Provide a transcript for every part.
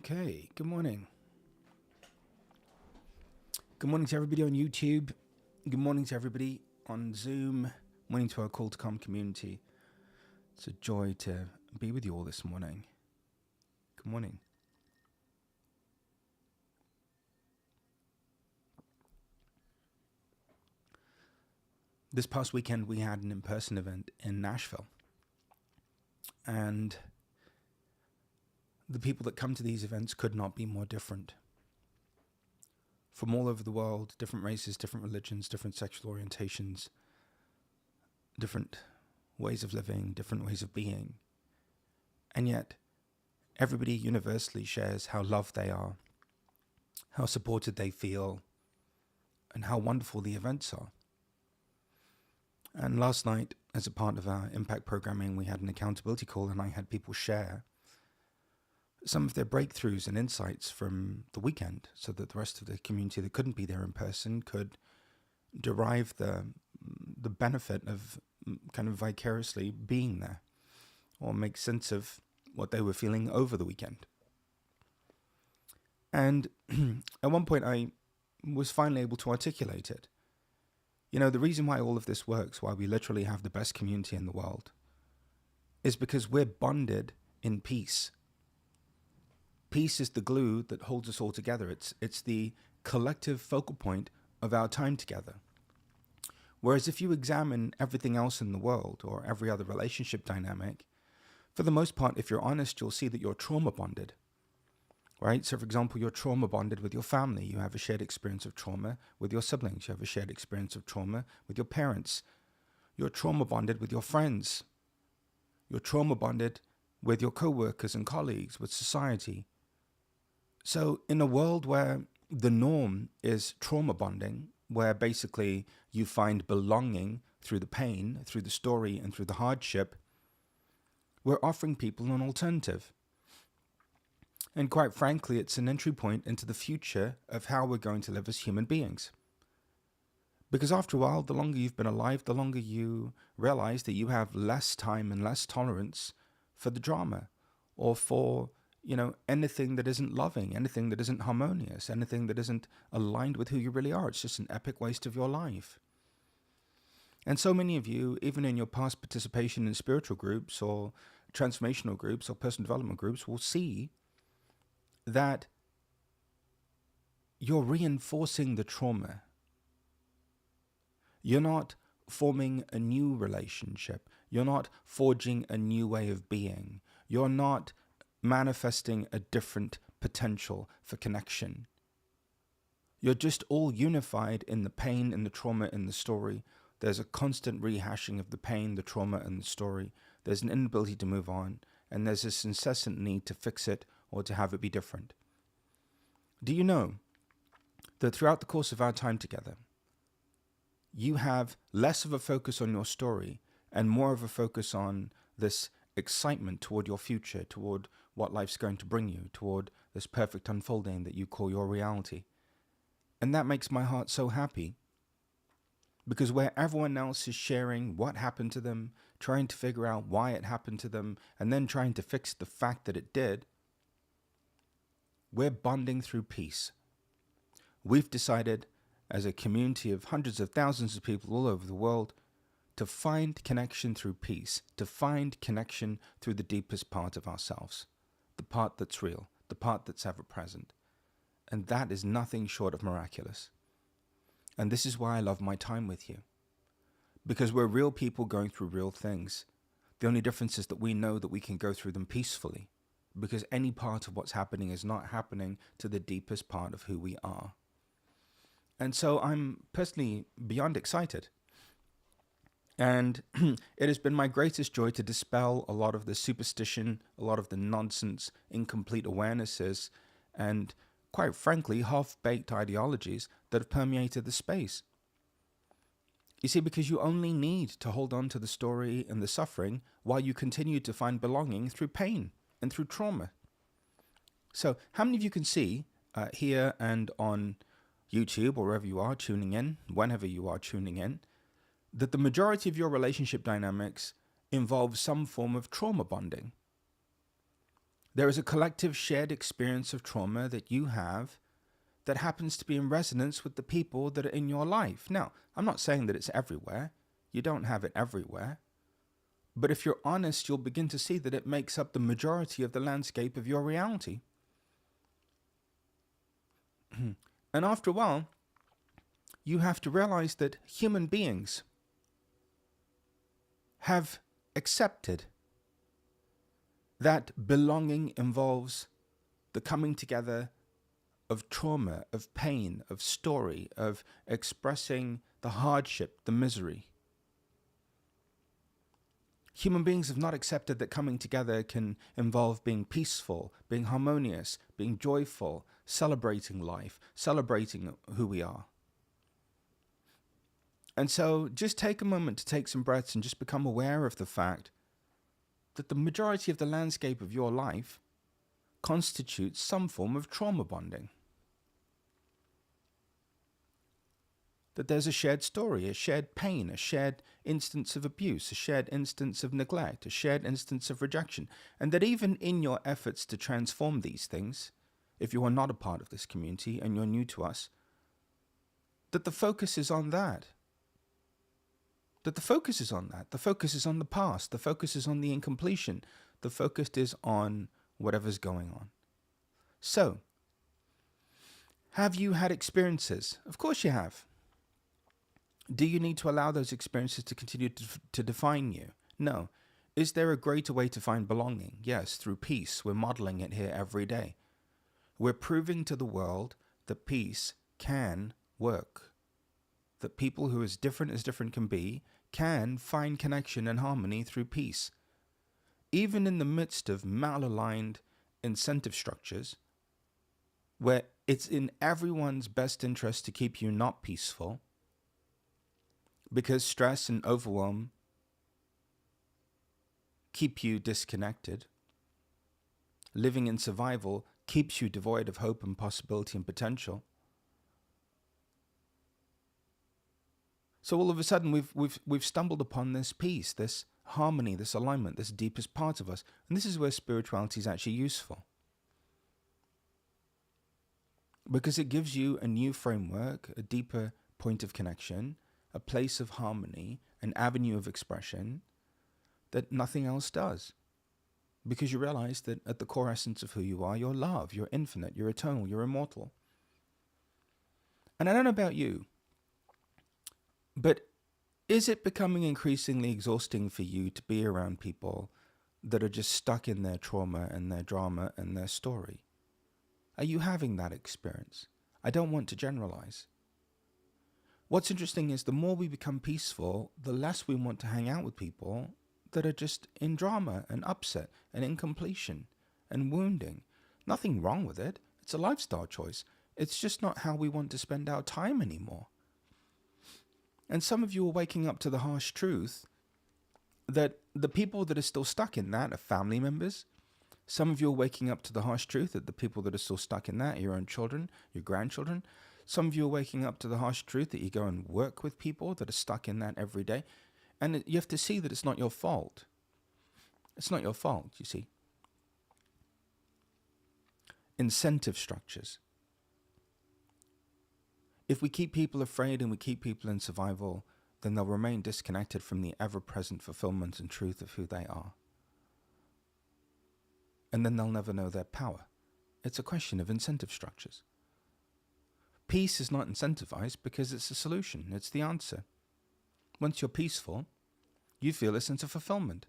Okay, good morning. Good morning to everybody on YouTube. Good morning to everybody on Zoom. Morning to our Call to Come community. It's a joy to be with you all this morning. Good morning. This past weekend we had an in-person event in Nashville. And the people that come to these events could not be more different. From all over the world, different races, different religions, different sexual orientations, different ways of living, different ways of being. And yet, everybody universally shares how loved they are, how supported they feel, and how wonderful the events are. And last night, as a part of our impact programming, we had an accountability call, and I had people share some of their breakthroughs and insights from the weekend so that the rest of the community that couldn't be there in person could derive the benefit of kind of vicariously being there, or make sense of what they were feeling over the weekend. And at one point I was finally able to articulate it. You know, the reason why all of this works, why we literally have the best community in the world, is because we're bonded in peace. Peace is the glue that holds us all together. It's the collective focal point of our time together. Whereas if you examine everything else in the world, or every other relationship dynamic, for the most part, if you're honest, you'll see that you're trauma bonded, right? So for example, you're trauma bonded with your family. You have a shared experience of trauma with your siblings. You have a shared experience of trauma with your parents. You're trauma bonded with your friends. You're trauma bonded with your co-workers and colleagues, with society. So in a world where the norm is trauma bonding, where basically you find belonging through the pain, through the story, and through the hardship, we're offering people an alternative. And quite frankly, it's an entry point into the future of how we're going to live as human beings. Because after a while, the longer you've been alive, the longer you realize that you have less time and less tolerance for the drama, or for anything that isn't loving, anything that isn't harmonious, anything that isn't aligned with who you really are. It's just an epic waste of your life. And so many of you, even in your past participation in spiritual groups or transformational groups or personal development groups, will see that you're reinforcing the trauma. You're not forming a new relationship. You're not forging a new way of being. You're not manifesting a different potential for connection. You're just all unified in the pain and the trauma in the story. There's a constant rehashing of the pain, the trauma, and the story. There's an inability to move on, and there's this incessant need to fix it or to have it be different. Do you know that throughout the course of our time together, you have less of a focus on your story and more of a focus on this excitement toward your future, toward what life's going to bring you, toward this perfect unfolding that you call your reality? And that makes my heart so happy, because where everyone else is sharing what happened to them, trying to figure out why it happened to them, and then trying to fix the fact that it did, we're bonding through peace. We've decided, as a community of hundreds of thousands of people all over the world, to find connection through peace, to find connection through the deepest part of ourselves, the part that's real, the part that's ever present. And that is nothing short of miraculous. And this is why I love my time with you. Because we're real people going through real things. The only difference is that we know that we can go through them peacefully, because any part of what's happening is not happening to the deepest part of who we are. And so I'm personally beyond excited. And it has been my greatest joy to dispel a lot of the superstition, a lot of the nonsense, incomplete awarenesses, and quite frankly, half-baked ideologies that have permeated the space. You see, because you only need to hold on to the story and the suffering while you continue to find belonging through pain and through trauma. So how many of you can see here and on YouTube, or wherever you are tuning in, whenever you are tuning in, that the majority of your relationship dynamics involve some form of trauma bonding? There is a collective shared experience of trauma that you have that happens to be in resonance with the people that are in your life. Now, I'm not saying that it's everywhere. You don't have it everywhere. But if you're honest, you'll begin to see that it makes up the majority of the landscape of your reality. And after a while, you have to realize that human beings have accepted that belonging involves the coming together of trauma, of pain, of story, of expressing the hardship, the misery. Human beings have not accepted that coming together can involve being peaceful, being harmonious, being joyful, celebrating life, celebrating who we are. And so just take a moment to take some breaths and just become aware of the fact that the majority of the landscape of your life constitutes some form of trauma bonding. That there's a shared story, a shared pain, a shared instance of abuse, a shared instance of neglect, a shared instance of rejection. And that even in your efforts to transform these things, if you are not a part of this community and you're new to us, that the focus is on that. That the focus is on that. The focus is on the past. The focus is on the incompletion. The focus is on whatever's going on. So, have you had experiences? Of course you have. Do you need to allow those experiences to continue to define you? No. Is there a greater way to find belonging? Yes, through peace. We're modeling it here every day. We're proving to the world that peace can work. That people who are as different can be, can find connection and harmony through peace. Even in the midst of malaligned incentive structures, where it's in everyone's best interest to keep you not peaceful, because stress and overwhelm keep you disconnected. Living in survival keeps you devoid of hope and possibility and potential. So all of a sudden we've stumbled upon this peace, this harmony, this alignment, this deepest part of us. And this is where spirituality is actually useful. Because it gives you a new framework, a deeper point of connection, a place of harmony, an avenue of expression that nothing else does. Because you realize that at the core essence of who you are, you're love, you're infinite, you're eternal, you're immortal. And I don't know about you, but is it becoming increasingly exhausting for you to be around people that are just stuck in their trauma and their drama and their story? Are you having that experience? I don't want to generalize. What's interesting is the more we become peaceful, the less we want to hang out with people that are just in drama and upset and incompletion and wounding. Nothing wrong with it. It's a lifestyle choice. It's just not how we want to spend our time anymore. And some of you are waking up to the harsh truth that the people that are still stuck in that are family members. Some of you are waking up to the harsh truth that the people that are still stuck in that are your own children, your grandchildren. Some of you are waking up to the harsh truth that you go and work with people that are stuck in that every day. And you have to see that it's not your fault. It's not your fault, you see. Incentive structures. If we keep people afraid and we keep people in survival, then they'll remain disconnected from the ever-present fulfillment and truth of who they are. And then they'll never know their power. It's a question of incentive structures. Peace is not incentivized because it's a solution. It's the answer. Once you're peaceful, you feel a sense of fulfillment.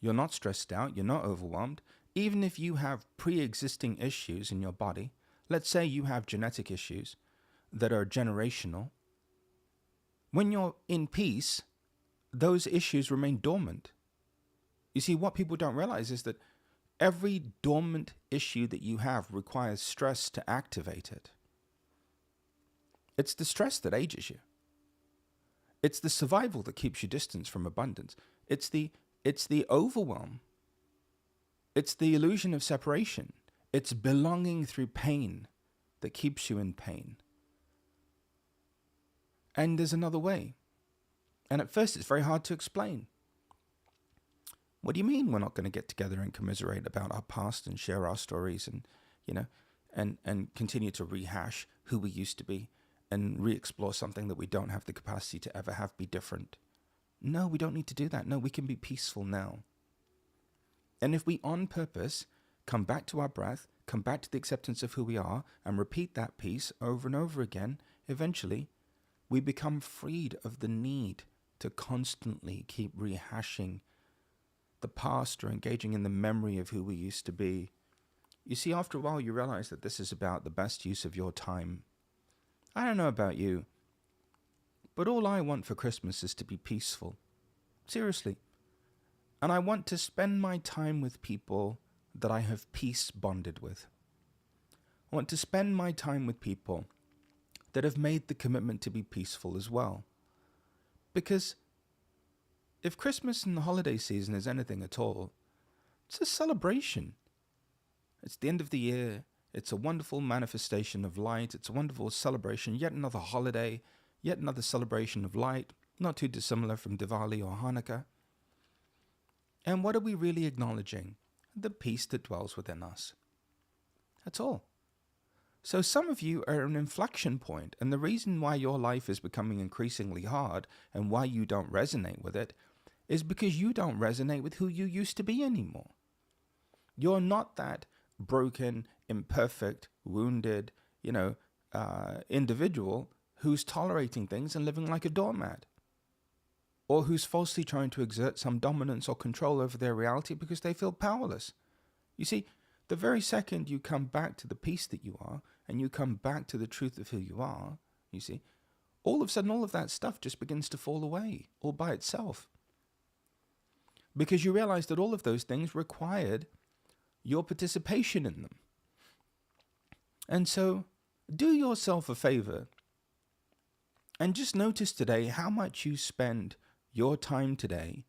You're not stressed out. You're not overwhelmed. Even if you have pre-existing issues in your body, let's say you have genetic issues that are generational, when you're in peace, those issues remain dormant. You see, what people don't realize is that every dormant issue that you have requires stress to activate it. It's the stress that ages you. It's the survival that keeps you distant from abundance. It's the overwhelm. It's the illusion of separation. It's belonging through pain that keeps you in pain. And there's another way. And at first it's very hard to explain. What do you mean we're not going to get together and commiserate about our past and share our stories and, you know, and continue to rehash who we used to be and re-explore something that we don't have the capacity to ever have be different? No, we don't need to do that. No, we can be peaceful now. And if we on purpose come back to our breath, come back to the acceptance of who we are, and repeat that piece over and over again, eventually we become freed of the need to constantly keep rehashing the past or engaging in the memory of who we used to be. You see, after a while, you realize that this is about the best use of your time. I don't know about you, but all I want for Christmas is to be peaceful. Seriously. And I want to spend my time with people that I have peace bonded with. I want to spend my time with people that have made the commitment to be peaceful as well. Because if Christmas and the holiday season is anything at all, it's a celebration. It's the end of the year. It's a wonderful manifestation of light. It's a wonderful celebration. Yet another holiday, yet another celebration of light, not too dissimilar from Diwali or Hanukkah. And what are we really acknowledging? The peace that dwells within us. That's all. So some of you are at an inflection point, and the reason why your life is becoming increasingly hard and why you don't resonate with it is because you don't resonate with who you used to be anymore. You're not that broken, imperfect, wounded, individual who's tolerating things and living like a doormat, or who's falsely trying to exert some dominance or control over their reality because they feel powerless. You see, the very second you come back to the peace that you are, and you come back to the truth of who you are, you see, all of a sudden all of that stuff just begins to fall away all by itself. Because you realize that all of those things required your participation in them. And so do yourself a favor and just notice today how much you spend your time today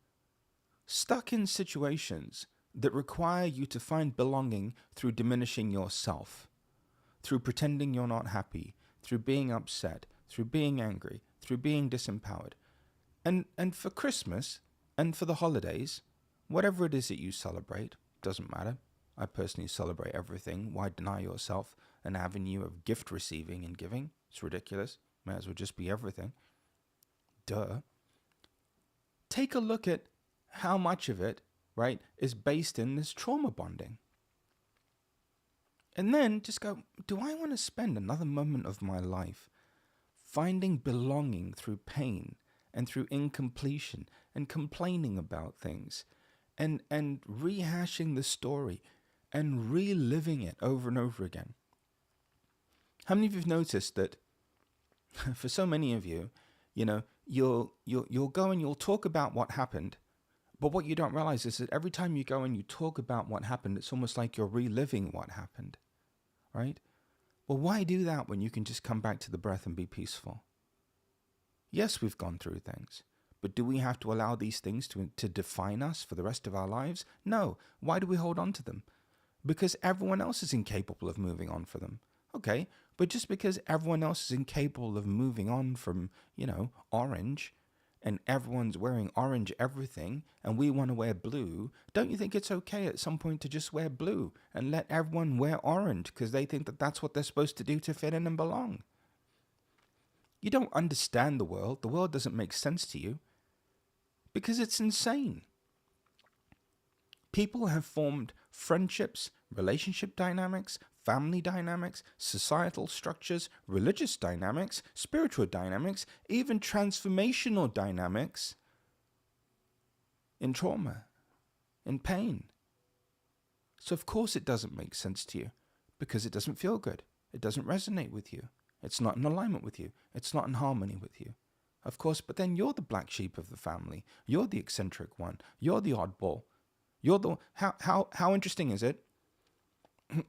stuck in situations that require you to find belonging through diminishing yourself, through pretending you're not happy, through being upset, through being angry, through being disempowered. And for Christmas and for the holidays, whatever it is that you celebrate, doesn't matter. I personally celebrate everything. Why deny yourself an avenue of gift receiving and giving? It's ridiculous. May as well just be everything. Duh. Take a look at how much of it, right, is based in this trauma bonding. And then just go, do I want to spend another moment of my life finding belonging through pain and through incompletion and complaining about things and rehashing the story and reliving it over and over again? How many of you have noticed that for so many of you, you'll go and you'll talk about what happened, but what you don't realize is that every time you go and you talk about what happened, it's almost like you're reliving what happened, right? Well, why do that when you can just come back to the breath and be peaceful? Yes, we've gone through things, but do we have to allow these things to define us for the rest of our lives? No. Why do we hold on to them? Because everyone else is incapable of moving on for them. Okay, but just because everyone else is incapable of moving on from, orange, and everyone's wearing orange everything, and we want to wear blue, don't you think it's okay at some point to just wear blue and let everyone wear orange because they think that that's what they're supposed to do to fit in and belong? You don't understand the world. The world doesn't make sense to you because it's insane. People have formed friendships, relationship dynamics, family dynamics, societal structures, religious dynamics, spiritual dynamics, even transformational dynamics in trauma, in pain. So of course it doesn't make sense to you because it doesn't feel good. It doesn't resonate with you. It's not in alignment with you. It's not in harmony with you. Of course, but then you're the black sheep of the family. You're the eccentric one. You're the oddball. You're the how interesting is it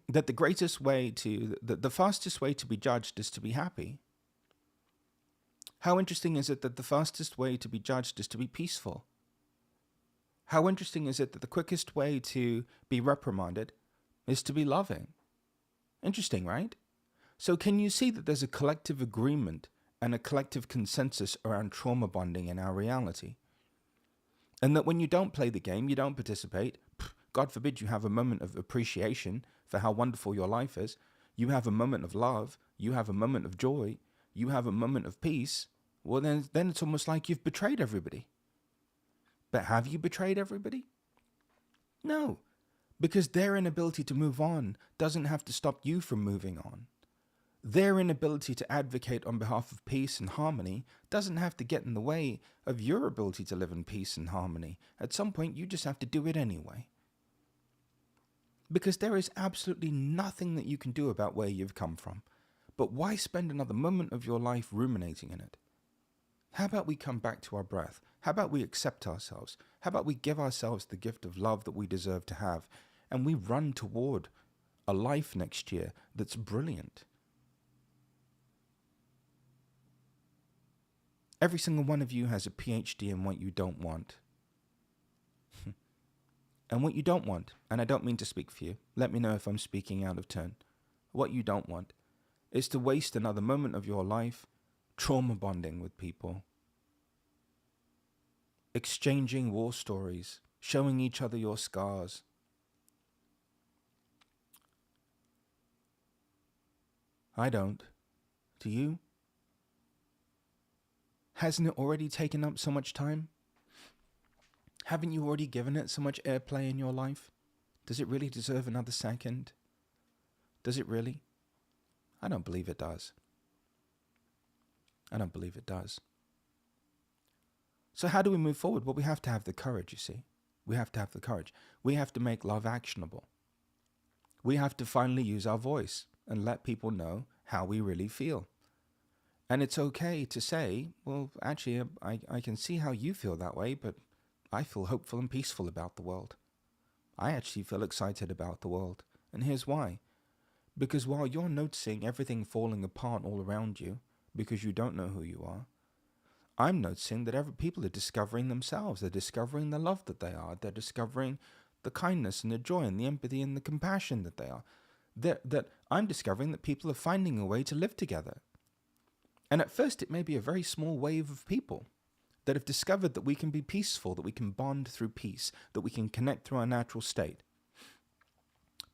that the greatest way to the fastest way to be judged is to be happy? How interesting is it that the fastest way to be judged is to be peaceful? How interesting is it that the quickest way to be reprimanded is to be loving? Interesting, right? So can you see that there's a collective agreement and a collective consensus around trauma bonding in our reality? And that when you don't play the game, you don't participate, God forbid you have a moment of appreciation for how wonderful your life is, you have a moment of love, you have a moment of joy, you have a moment of peace, well then it's almost like you've betrayed everybody. But have you betrayed everybody? No, because their inability to move on doesn't have to stop you from moving on. Their inability to advocate on behalf of peace and harmony doesn't have to get in the way of your ability to live in peace and harmony. At some point, you just have to do it anyway. Because there is absolutely nothing that you can do about where you've come from. But why spend another moment of your life ruminating in it? How about we come back to our breath? How about we accept ourselves? How about we give ourselves the gift of love that we deserve to have, and we run toward a life next year that's brilliant? Every single one of you has a PhD in what you don't want. And what you don't want, and I don't mean to speak for you, let me know if I'm speaking out of turn. What you don't want is to waste another moment of your life trauma bonding with people, exchanging war stories, showing each other your scars. I don't. Do you? Hasn't it already taken up so much time? Haven't you already given it so much airplay in your life? Does it really deserve another second? Does it really? I don't believe it does. I don't believe it does. So how do we move forward? Well, we have to have the courage, you see. We have to have the courage. We have to make love actionable. We have to finally use our voice and let people know how we really feel. And it's okay to say, well, actually, I can see how you feel that way, but I feel hopeful and peaceful about the world. I actually feel excited about the world. And here's why. Because while you're noticing everything falling apart all around you, because you don't know who you are, I'm noticing that people are discovering themselves. They're discovering the love that they are. They're discovering the kindness and the joy and the empathy and the compassion that they are. That I'm discovering that people are finding a way to live together. And at first, it may be a very small wave of people that have discovered that we can be peaceful, that we can bond through peace, that we can connect through our natural state.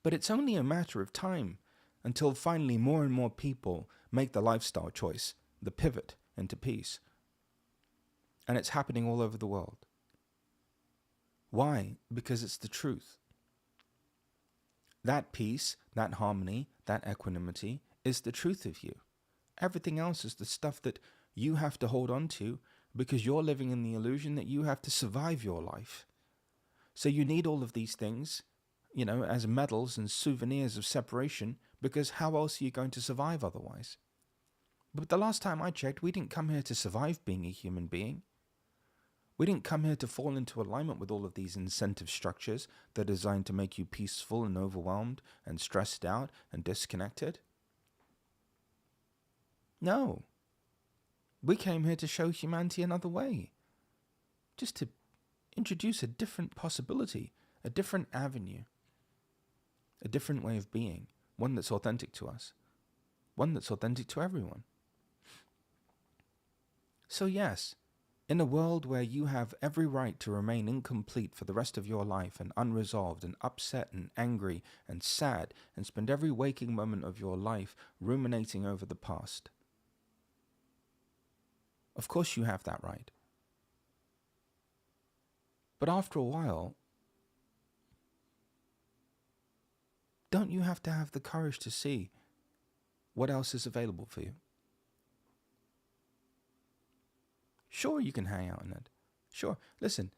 But it's only a matter of time until finally more and more people make the lifestyle choice, the pivot into peace. And it's happening all over the world. Why? Because it's the truth. That peace, that harmony, that equanimity is the truth of you. Everything else is the stuff that you have to hold on to because you're living in the illusion that you have to survive your life. So you need all of these things, as medals and souvenirs of separation, because how else are you going to survive otherwise? But the last time I checked, we didn't come here to survive being a human being. We didn't come here to fall into alignment with all of these incentive structures that are designed to make you peaceful and overwhelmed and stressed out and disconnected. No. We came here to show humanity another way. Just to introduce a different possibility, a different avenue, a different way of being, one that's authentic to us, one that's authentic to everyone. So yes, in a world where you have every right to remain incomplete for the rest of your life and unresolved and upset and angry and sad and spend every waking moment of your life ruminating over the past, of course you have that right. But after a while, don't you have to have the courage to see what else is available for you? Sure, you can hang out in it. Sure, listen,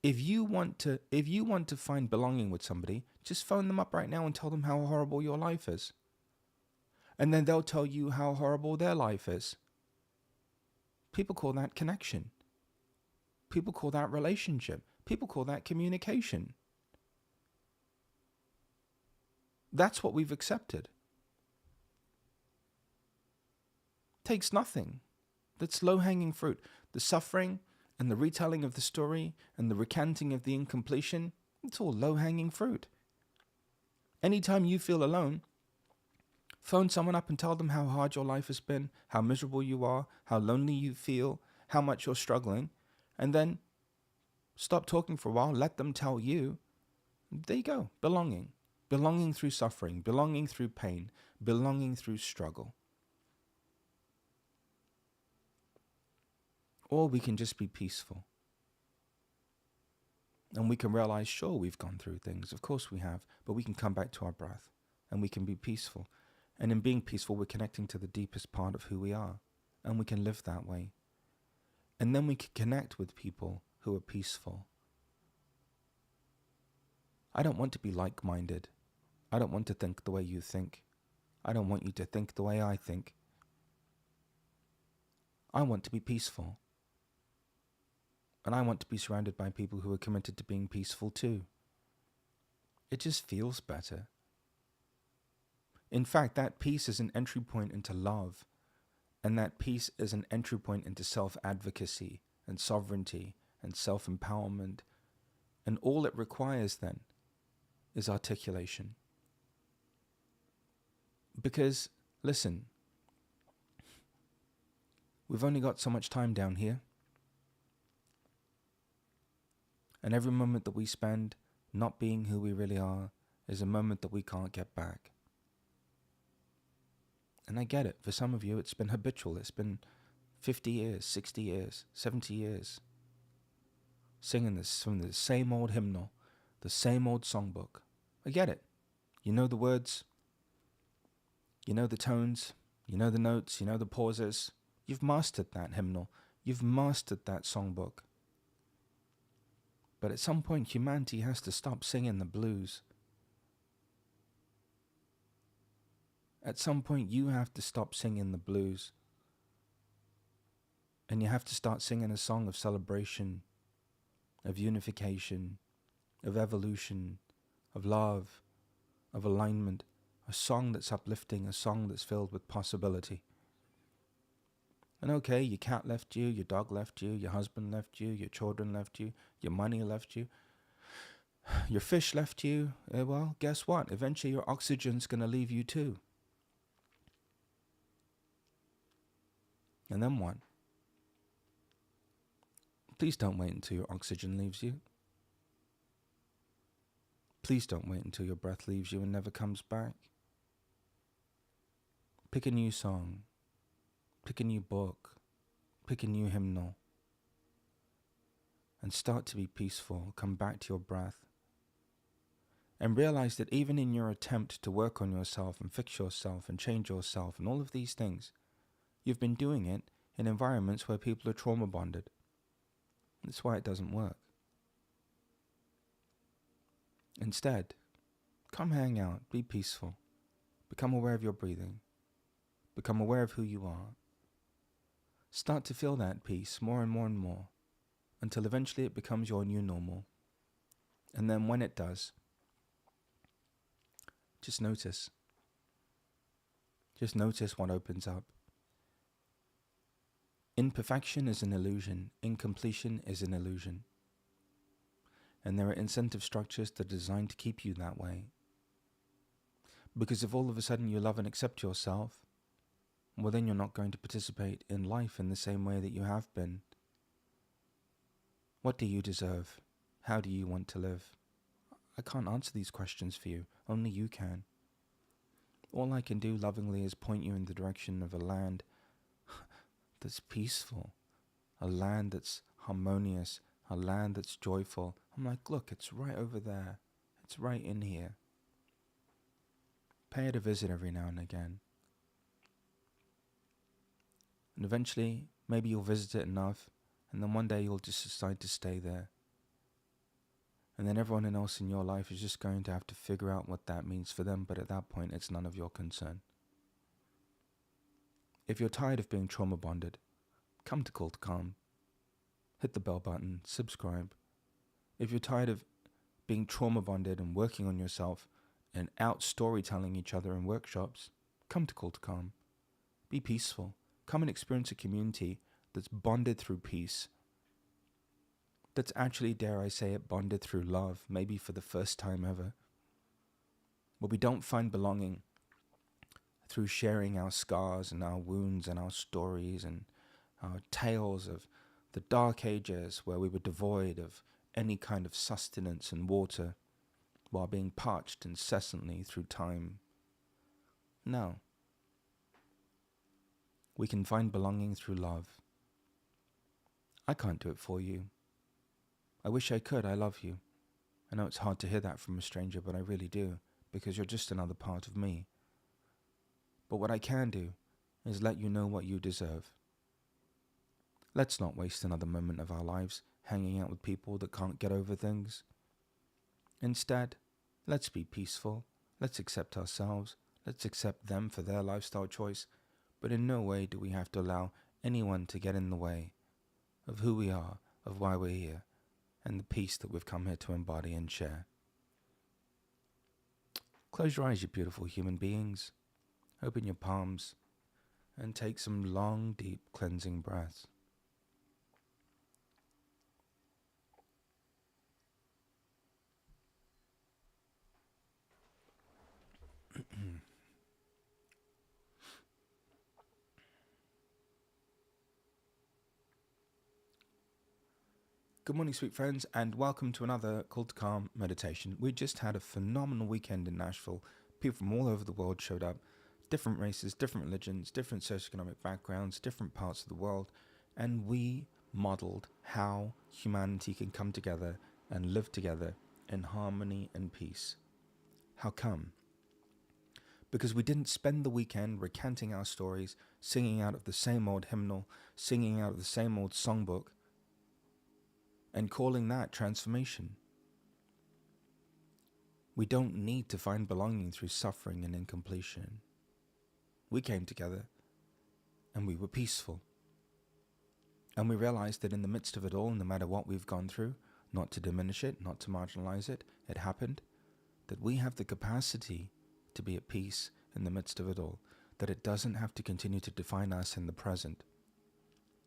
if you want to find belonging with somebody, just phone them up right now and tell them how horrible your life is. And then they'll tell you how horrible their life is. People call that connection. People call that relationship. People call that communication. That's what we've accepted. Takes nothing. That's low-hanging fruit. The suffering and the retelling of the story and the recanting of the incompletion, it's all low-hanging fruit. Anytime you feel alone, phone someone up and tell them how hard your life has been, how miserable you are, how lonely you feel, how much you're struggling, and then Stop talking for a while, let them tell you. There you go, belonging. Belonging through suffering, belonging through pain, belonging through struggle. Or we can just be peaceful. And we can realize, sure, we've gone through things. Of course we have. But we can come back to our breath and we can be peaceful. And in being peaceful, we're connecting to the deepest part of who we are. And we can live that way. And then we can connect with people who are peaceful. I don't want to be like-minded. I don't want to think the way you think. I don't want you to think the way I think. I want to be peaceful. And I want to be surrounded by people who are committed to being peaceful too. It just feels better. In fact, that peace is an entry point into love. And that peace is an entry point into self-advocacy and sovereignty and self-empowerment. And all it requires then is articulation. Because, listen, we've only got so much time down here. And every moment that we spend not being who we really are is a moment that we can't get back. And I get it. For some of you, it's been habitual. It's been 50 years, 60 years, 70 years. Singing this from the same old hymnal, the same old songbook. I get it. You know the words. You know the tones. You know the notes. You know the pauses. You've mastered that hymnal. You've mastered that songbook. But at some point, humanity has to stop singing the blues. At some point, you have to stop singing the blues. And you have to start singing a song of celebration, of unification, of evolution, of love, of alignment. A song that's uplifting, a song that's filled with possibility. And okay, your cat left you, your dog left you, your husband left you, your children left you, your money left you, your fish left you. Well, guess what? Eventually your oxygen's going to leave you too. And then what? Please don't wait until your oxygen leaves you. Please don't wait until your breath leaves you and never comes back. Pick a new song. Pick a new book. Pick a new hymnal. And start to be peaceful. Come back to your breath. And realize that even in your attempt to work on yourself and fix yourself and change yourself and all of these things, you've been doing it in environments where people are trauma bonded. That's why it doesn't work. Instead, come hang out, be peaceful, become aware of your breathing, become aware of who you are. Start to feel that peace more and more and more until eventually it becomes your new normal. And then when it does, just notice. Just notice what opens up. Imperfection is an illusion. Incompletion is an illusion. And there are incentive structures that are designed to keep you that way. Because if all of a sudden you love and accept yourself, well then you're not going to participate in life in the same way that you have been. What do you deserve? How do you want to live? I can't answer these questions for you. Only you can. All I can do lovingly is point you in the direction of a land that's peaceful, a land that's harmonious, a land that's joyful. I'm like, look, it's right over there. It's right in here. Pay it a visit every now and again. And eventually, maybe you'll visit it enough, and then one day you'll just decide to stay there. And then everyone else in your life is just going to have to figure out what that means for them, but at that point, it's none of your concern. If you're tired of being trauma bonded, come to Call to Calm. Hit the bell button, subscribe. If you're tired of being trauma bonded and working on yourself and out storytelling each other in workshops, come to Call to Calm. Be peaceful. Come and experience a community that's bonded through peace. That's actually, dare I say it, bonded through love, maybe for the first time ever. Where we don't find belonging through sharing our scars and our wounds and our stories and our tales of the dark ages where we were devoid of any kind of sustenance and water while being parched incessantly through time. No. We can find belonging through love. I can't do it for you. I wish I could. I love you. I know it's hard to hear that from a stranger, but I really do, because you're just another part of me. But what I can do is let you know what you deserve. Let's not waste another moment of our lives hanging out with people that can't get over things. Instead, let's be peaceful. Let's accept ourselves. Let's accept them for their lifestyle choice. But in no way do we have to allow anyone to get in the way of who we are, of why we're here, and the peace that we've come here to embody and share. Close your eyes, you beautiful human beings. Open your palms and take some long, deep, cleansing breaths. Good morning, sweet friends, and welcome to another Call to Calm meditation. We just had a phenomenal weekend in Nashville. People from all over the world showed up. Different races, different religions, different socioeconomic backgrounds, different parts of the world. And we modeled how humanity can come together and live together in harmony and peace. How come? Because we didn't spend the weekend recanting our stories, singing out of the same old hymnal, singing out of the same old songbook, and calling that transformation. We don't need to find belonging through suffering and incompletion. We came together and we were peaceful. And we realized that in the midst of it all, no matter what we've gone through, not to diminish it, not to marginalize it, it happened, that we have the capacity to be at peace in the midst of it all, that it doesn't have to continue to define us in the present.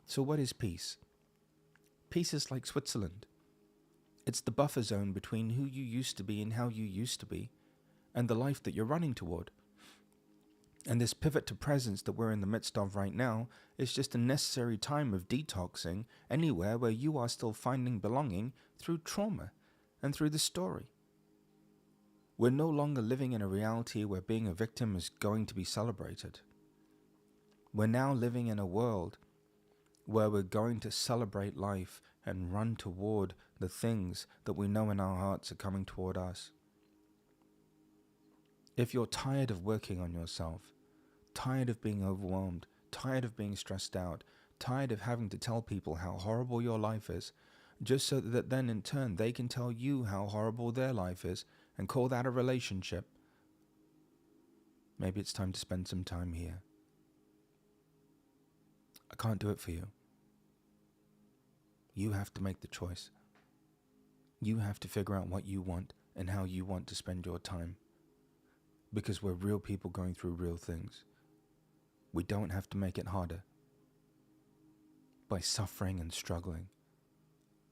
So what is peace? Peace is like Switzerland. It's the buffer zone between who you used to be and how you used to be, and the life that you're running toward. And this pivot to presence that we're in the midst of right now is just a necessary time of detoxing anywhere where you are still finding belonging through trauma and through the story. We're no longer living in a reality where being a victim is going to be celebrated. We're now living in a world where we're going to celebrate life and run toward the things that we know in our hearts are coming toward us. If you're tired of working on yourself, tired of being overwhelmed, tired of being stressed out, tired of having to tell people how horrible your life is, just so that then in turn they can tell you how horrible their life is and call that a relationship, maybe it's time to spend some time here. I can't do it for you. You have to make the choice. You have to figure out what you want and how you want to spend your time. Because we're real people going through real things. We don't have to make it harder by suffering and struggling.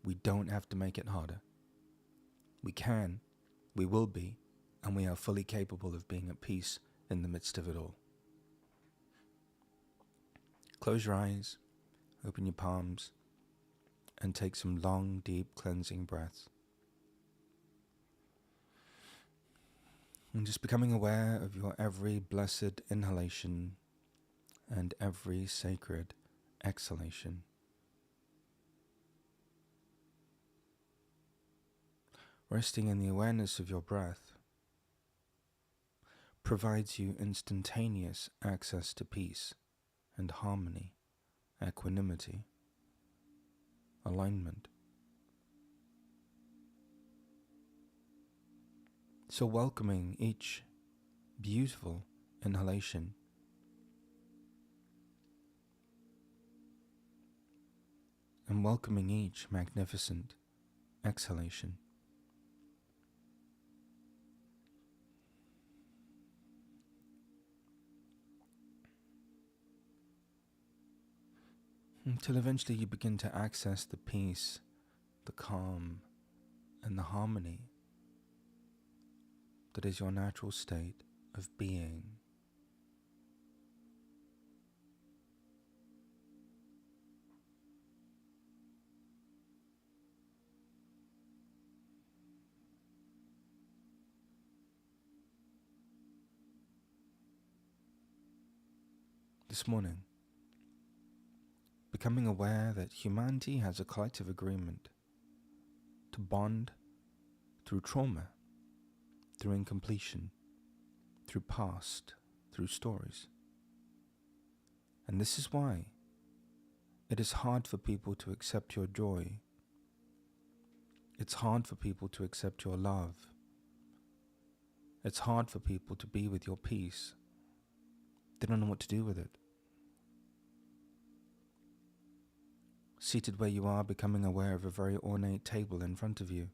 We don't have to make it harder. We can, we will be, and we are fully capable of being at peace in the midst of it all. Close your eyes, open your palms, and take some long, deep, cleansing breaths. And just becoming aware of your every blessed inhalation and every sacred exhalation. Resting in the awareness of your breath provides you instantaneous access to peace and harmony, equanimity, alignment. So welcoming each beautiful inhalation and welcoming each magnificent exhalation. Until eventually you begin to access the peace, the calm, and the harmony that is your natural state of being. this morning, becoming aware that humanity has a collective agreement to bond through trauma, through incompletion, through past, through stories. And this is why it is hard for people to accept your joy. It's hard for people to accept your love. It's hard for people to be with your peace. They don't know what to do with it. Seated where you are, becoming aware of a very ornate table in front of you.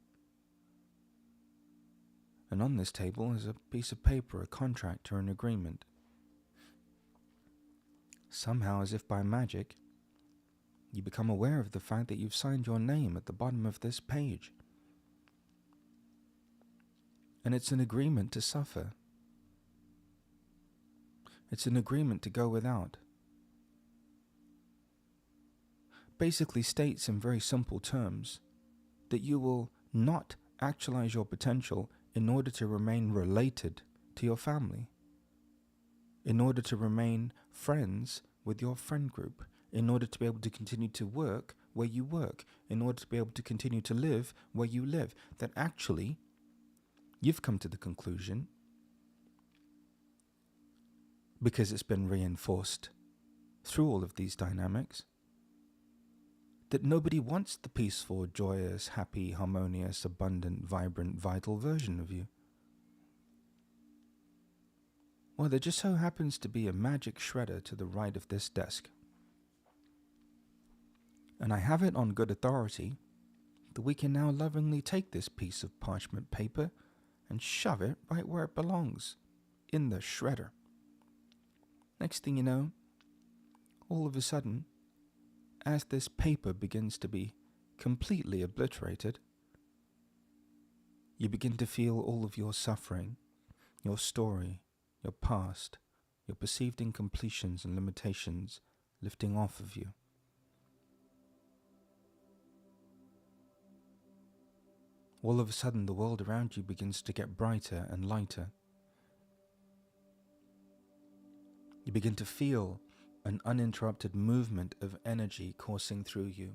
And on this table is a piece of paper, a contract or an agreement. Somehow, as if by magic, you become aware of the fact that you've signed your name at the bottom of this page. And it's an agreement to suffer. It's an agreement to go without. Basically states in very simple terms that you will not actualize your potential in order to remain related to your family, in order to remain friends with your friend group, in order to be able to continue to work where you work, in order to be able to continue to live where you live. That actually, you've come to the conclusion, because it's been reinforced through all of these dynamics, that nobody wants the peaceful, joyous, happy, harmonious, abundant, vibrant, vital version of you. Well, there just so happens to be a magic shredder to the right of this desk. And I have it on good authority that we can now lovingly take this piece of parchment paper and shove it right where it belongs, in the shredder. Next thing you know, all of a sudden, as this paper begins to be completely obliterated, you begin to feel all of your suffering, your story, your past, your perceived incompletions and limitations lifting off of you. All of a sudden, the world around you begins to get brighter and lighter. You begin to feel an uninterrupted movement of energy coursing through you.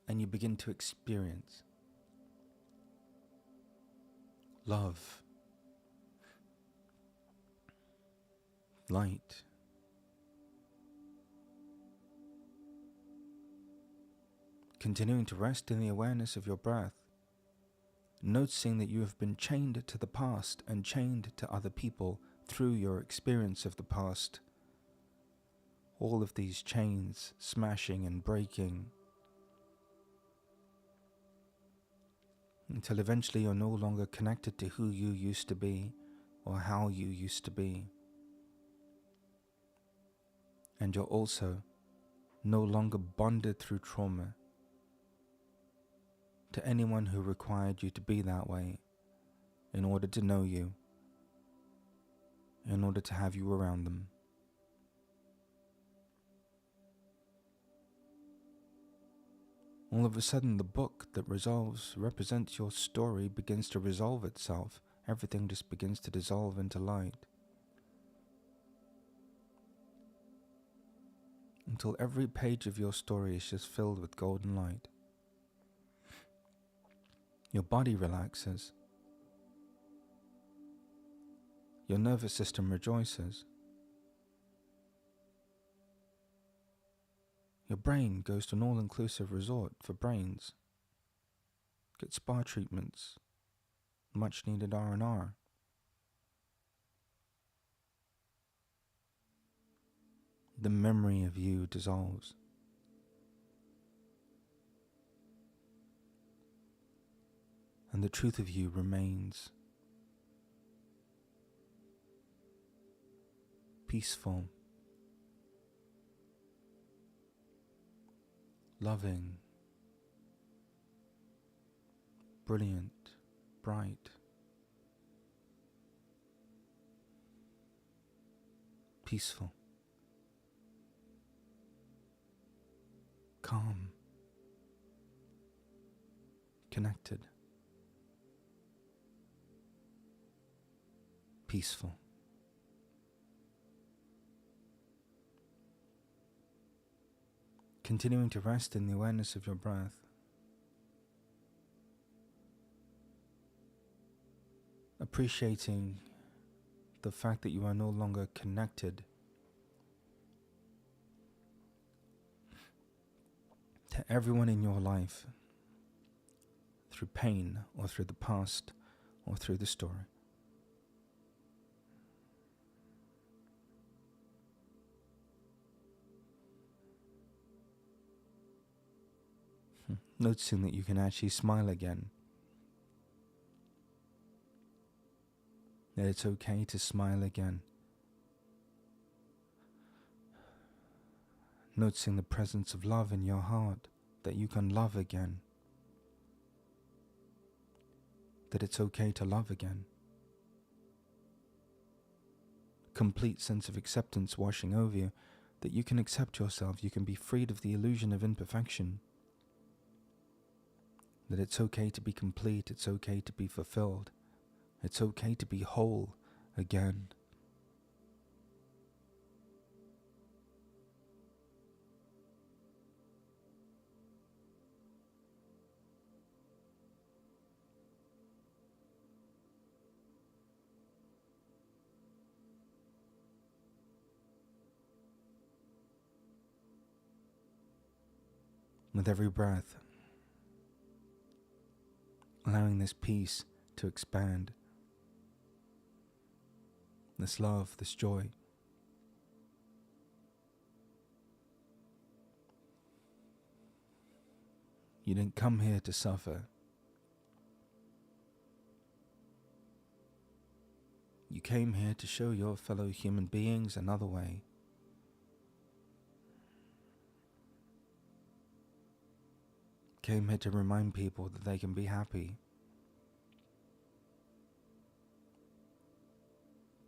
And you begin to experience love, light, continuing to rest in the awareness of your breath, noticing that you have been chained to the past and chained to other people through your experience of the past. All of these chains smashing and breaking until eventually you're no longer connected to who you used to be or how you used to be. And you're also no longer bonded through trauma to anyone who required you to be that way in order to know you, in order to have you around them. All of a sudden, the book that represents your story begins to resolve itself. Everything just begins to dissolve into light. Until every page of your story is just filled with golden light. Your body relaxes. Your nervous system rejoices. Your brain goes to an all-inclusive resort for brains. Get spa treatments, much needed R&R. The memory of you dissolves. And the truth of you remains peaceful, loving, brilliant, bright, peaceful, calm, connected, peaceful. Continuing to rest in the awareness of your breath. Appreciating the fact that you are no longer connected to everyone in your life through pain or through the past or through the story. Noticing that you can actually smile again. That it's okay to smile again. Noticing the presence of love in your heart, that you can love again. That it's okay to love again. Complete sense of acceptance washing over you, that you can accept yourself, you can be freed of the illusion of imperfection. That it's okay to be complete, it's okay to be fulfilled, it's okay to be whole again. With every breath, allowing this peace to expand, this love, this joy. You didn't come here to suffer. You came here to show your fellow human beings another way. Came here to remind people that they can be happy,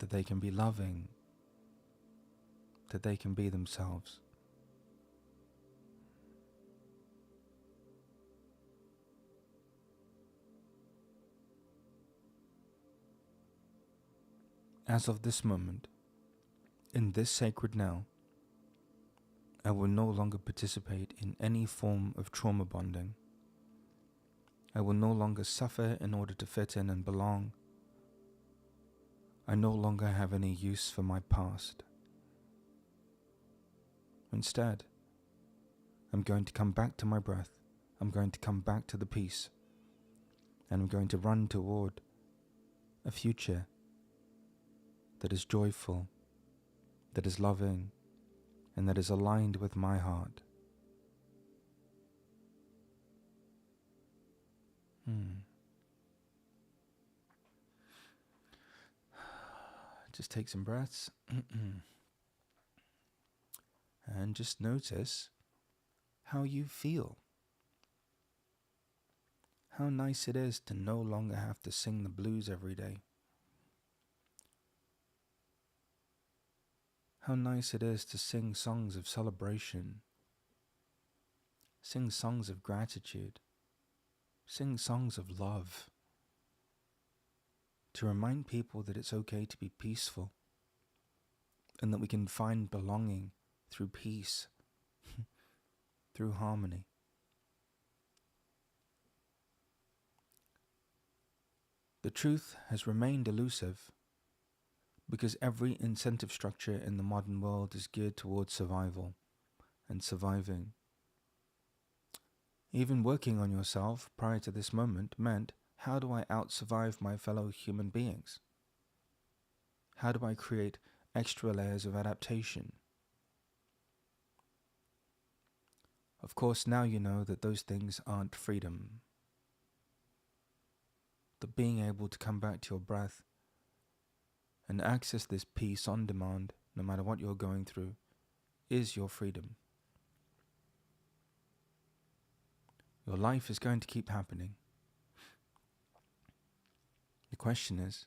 that they can be loving, that they can be themselves. As of this moment, in this sacred now, I will no longer participate in any form of trauma bonding. I will no longer suffer in order to fit in and belong. I no longer have any use for my past. Instead, I'm going to come back to my breath. I'm going to come back to the peace. And I'm going to run toward a future that is joyful, that is loving, and that is aligned with my heart. Just take some breaths. And just notice how you feel. How nice it is to no longer have to sing the blues every day. How nice it is to sing songs of celebration, sing songs of gratitude, sing songs of love, to remind people that it's okay to be peaceful and that we can find belonging through peace, through harmony. The truth has remained elusive because every incentive structure in the modern world is geared towards survival and surviving. Even working on yourself prior to this moment meant, how do I out-survive my fellow human beings? How do I create extra layers of adaptation? Of course, now you know that those things aren't freedom. That being able to come back to your breath and access this peace on demand, no matter what you're going through, is your freedom. Your life is going to keep happening. The question is,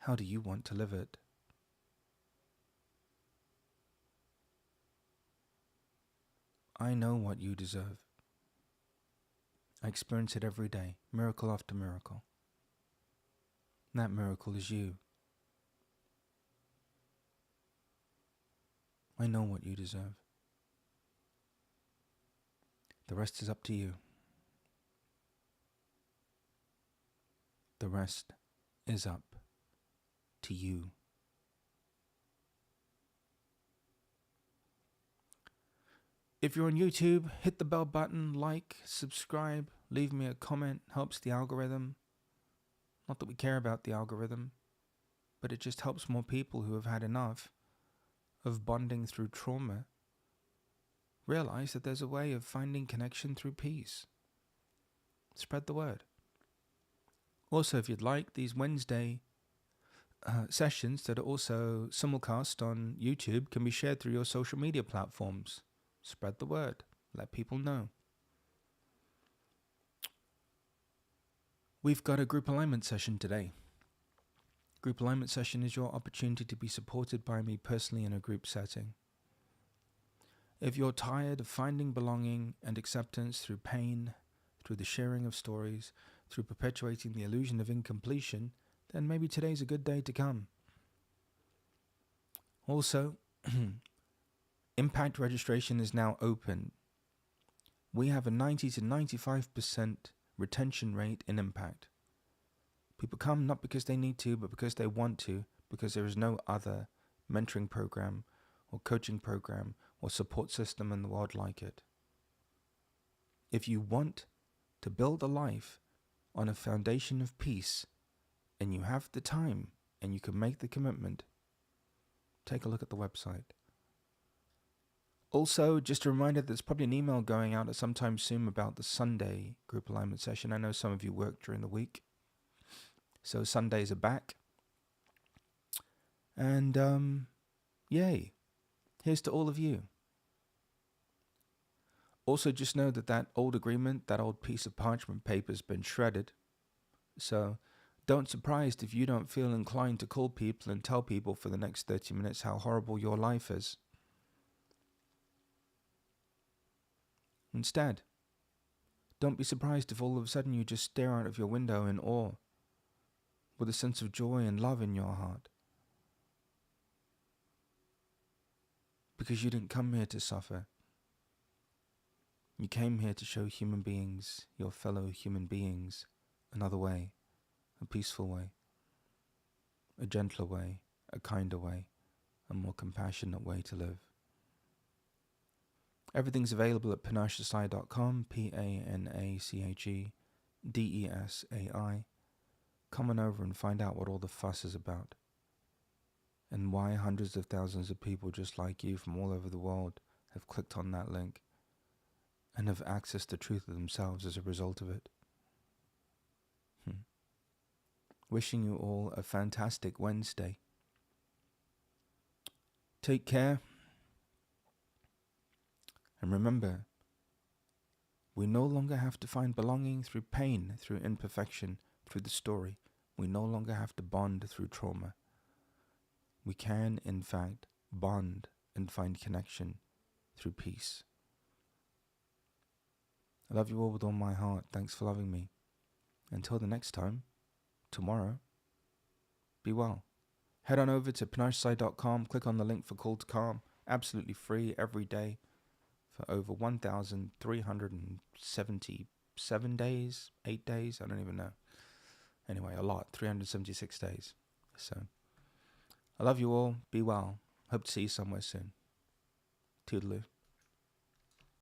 how do you want to live it? I know what you deserve. I experience it every day, miracle after miracle. That miracle is you. I know what you deserve. The rest is up to you. The rest is up to you. If you're on YouTube, hit the bell button, like, subscribe, leave me a comment, helps the algorithm. Not that we care about the algorithm, but it just helps more people who have had enough of bonding through trauma realize that there's a way of finding connection through peace. Spread the word. Also, if you'd like, these Wednesday sessions that are also simulcast on YouTube can be shared through your social media platforms. Spread the word. Let people know. We've got a group alignment session today. Group alignment session is your opportunity to be supported by me personally in a group setting. If you're tired of finding belonging and acceptance through pain, through the sharing of stories, through perpetuating the illusion of incompletion, then maybe today's a good day to come. Also, Impact registration is now open. We have a 90 to 95% retention rate in Impact. People come not because they need to, but because they want to, because there is no other mentoring program or coaching program or support system in the world like it. If you want to build a life on a foundation of peace, and you have the time, and you can make the commitment, take a look at the website. Also, just a reminder, there's probably an email going out at some time soon about the Sunday group alignment session. I know some of you work during the week, so Sundays are back. And yay, here's to all of you. Also, just know that that old agreement, that old piece of parchment paper has been shredded. So don't be surprised if you don't feel inclined to call people and tell people for the next 30 minutes how horrible your life is. Instead, don't be surprised if all of a sudden you just stare out of your window in awe, with a sense of joy and love in your heart. Because you didn't come here to suffer. You came here to show human beings, your fellow human beings, another way, a peaceful way, a gentler way, a kinder way, a more compassionate way to live. Everything's available at panachesai.com, PANACHEDESAI. Come on over and find out what all the fuss is about, and why hundreds of thousands of people just like you from all over the world have clicked on that link and have accessed the truth of themselves as a result of it. Wishing you all a fantastic Wednesday. Take care. And remember, we no longer have to find belonging through pain, through imperfection, through the story. We no longer have to bond through trauma. We can, in fact, bond and find connection through peace. I love you all with all my heart. Thanks for loving me. Until the next time, tomorrow, be well. Head on over to panachesai.com, click on the link for Call to Calm, absolutely free every day for over 1,377 days, 8 days, I don't even know. Anyway, a lot, 376 days. So, I love you all, be well, hope to see you somewhere soon. Toodaloo.